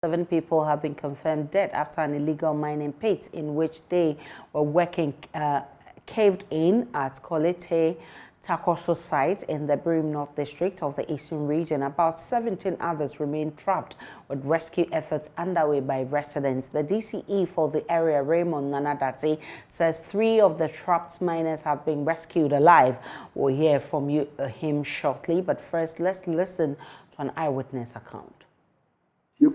7 people have been confirmed dead after an illegal mining pit in which they were working caved in at Kolete Takoso site in the Birim North district of the Eastern region. About 17 others remain trapped, with rescue efforts underway by residents. The DCE for the area, Raymond Nanadati, says 3 of the trapped miners have been rescued alive. We'll hear from him shortly, but first let's listen to an eyewitness account. They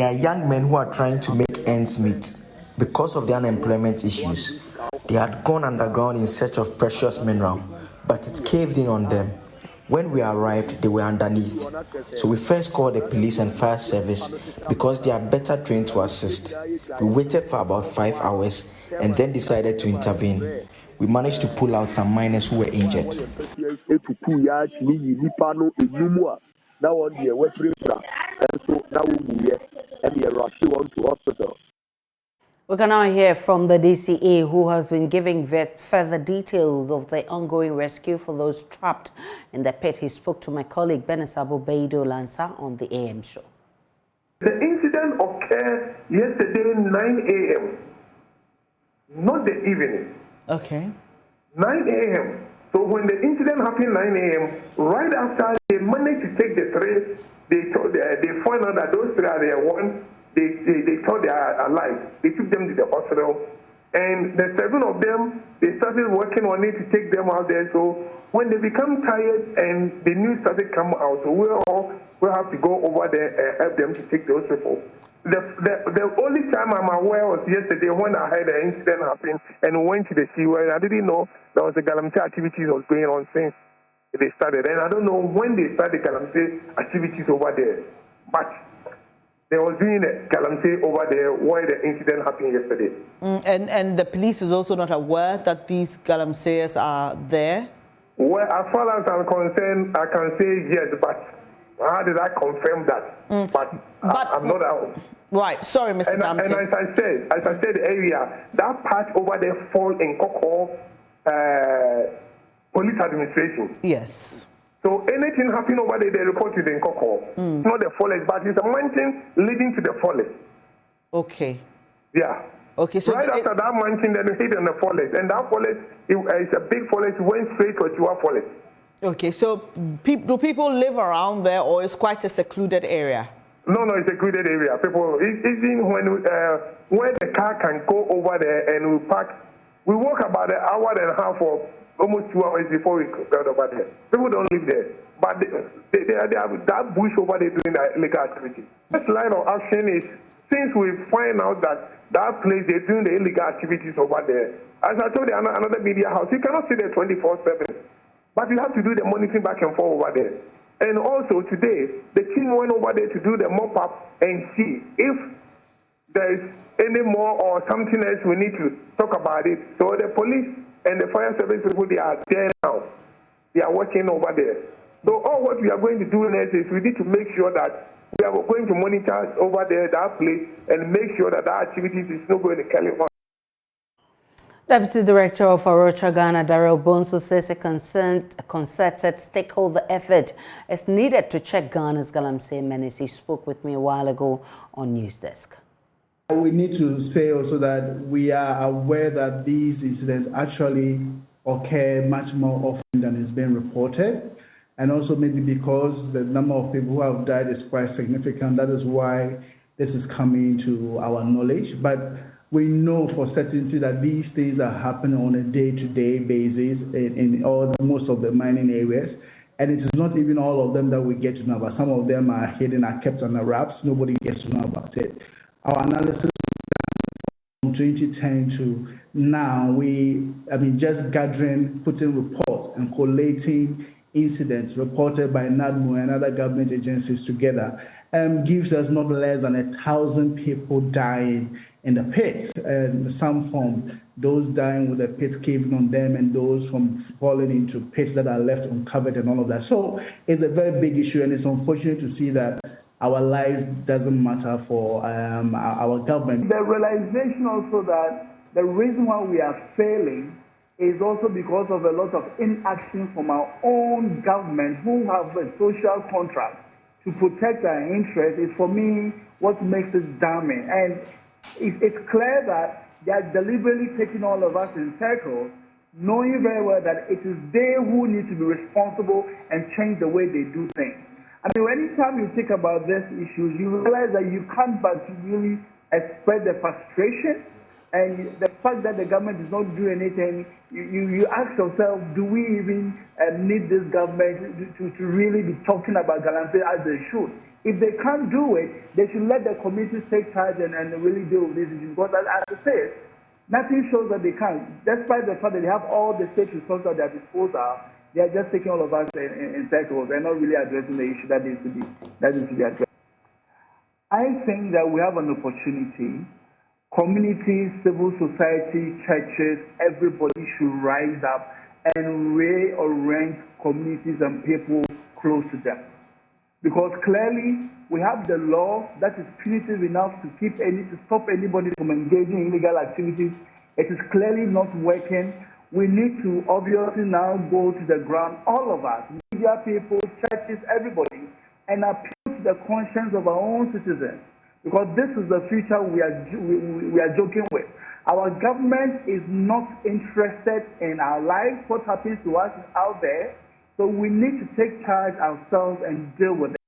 are young men who are trying to make ends meet. Because of the unemployment issues, they had gone underground in search of precious mineral, but it caved in on them. When we arrived, they were underneath. So we first called the police and fire service because they are better trained to assist. We waited for about 5 hours and then decided to intervene. We managed to pull out some miners who were injured. We can now hear from the DCE, who has been giving further details of the ongoing rescue for those trapped in the pit. He spoke to my colleague Benesabo Beido Lansa on the AM show. The incident occurred yesterday 9 a.m., not the evening. Okay. 9 a.m. So when the incident happened 9 a.m., right after they managed to take the 3, they found out that those 3 are the ones. They thought they are alive. They took them to the hospital, and the 7 of them, they started working on it to take them out there. So when they become tired and the news started coming out, so we have to go over there and help them to take those people. The only time I'm aware was yesterday when I heard the incident happen and went to the seaway. I didn't know there was a galamsey activities was going on since they started, and I don't know when they started galamsey activities over there, but they were doing a galamsey over there where the incident happened yesterday. And the police is also not aware that these galamseyers are there? Well, as far as I'm concerned, I can say yes, but how did I confirm that? But I'm not out. Right, sorry, Mr. Damte. And as I said earlier, that part over there fall in Koko police administration. Yes. So anything happening over there, they report to the Nkoko. Not the forest, but it's a mountain leading to the forest. Okay. Yeah. Okay. So right after that mountain, then we hit on the forest, and that forest is a big forest. Went straight to Chua forest. Okay. So do people live around there, or is quite a secluded area? No, it's a secluded area. People, even when the car can go over there and we park, we walk about an hour and a half or almost 2 hours before we got over there. People don't live there. But they have that bush over there doing that illegal activity. This line of action is, since we find out that that place they're doing the illegal activities over there, as I told you, another media house, you cannot sit there 24/7. But you have to do the monitoring back and forth over there. And also today, the team went over there to do the mop-up and see if there is any more or something else we need to talk about it. So the police and the fire service people, they are there now. They are working over there. So all what we are going to do next is we need to make sure that we are going to monitor over there that place and make sure that that activities is not going to carry on. Deputy Director of Arocha Ghana, Daryl Bonso, says a concerted stakeholder effort is needed to check Ghana's galamsey menace. He spoke with me a while ago on News Desk. We need to say also that we are aware that these incidents actually occur much more often than is being reported, and also maybe because the number of people who have died is quite significant. That is why this is coming to our knowledge. But we know for certainty that these things are happening on a day-to-day basis in most of the mining areas. And it is not even all of them that we get to know about. Some of them are hidden, are kept under wraps. Nobody gets to know about it. Our analysis from 2010 to now, just gathering, putting reports and collating incidents reported by NADMO and other government agencies together gives us not less than 1,000 people dying in the pits, and some from those dying with the pits caving on them and those from falling into pits that are left uncovered and all of that. So it's a very big issue, and it's unfortunate to see that our lives doesn't matter for our government. The realization also that the reason why we are failing is also because of a lot of inaction from our own government who have a social contract to protect our interests. Is for me what makes it damning. And it's clear that they are deliberately taking all of us in circles, knowing very well that it is they who need to be responsible and change the way they do things. I mean, anytime you think about these issues, you realize that you can't but really express the frustration and the fact that the government is not doing anything. You ask yourself, do we even need this government to really be talking about galamsey as they should? If they can't do it, they should let the communities take charge and really deal with these issues. Because as I say, nothing shows that they can't. Despite the fact that they have all the state resources at their disposal, they are just taking all of us in circles and not really addressing the issue that needs to be addressed. I think that we have an opportunity. Communities, civil society, churches, everybody should rise up and reorient communities and people close to them. Because clearly, we have the law that is punitive enough to stop anybody from engaging in illegal activities. It is clearly not working. We need to obviously now go to the ground, all of us, media people, churches, everybody, and appeal to the conscience of our own citizens. Because this is the future we are joking with. Our government is not interested in our lives. What happens to us is out there. So we need to take charge ourselves and deal with it.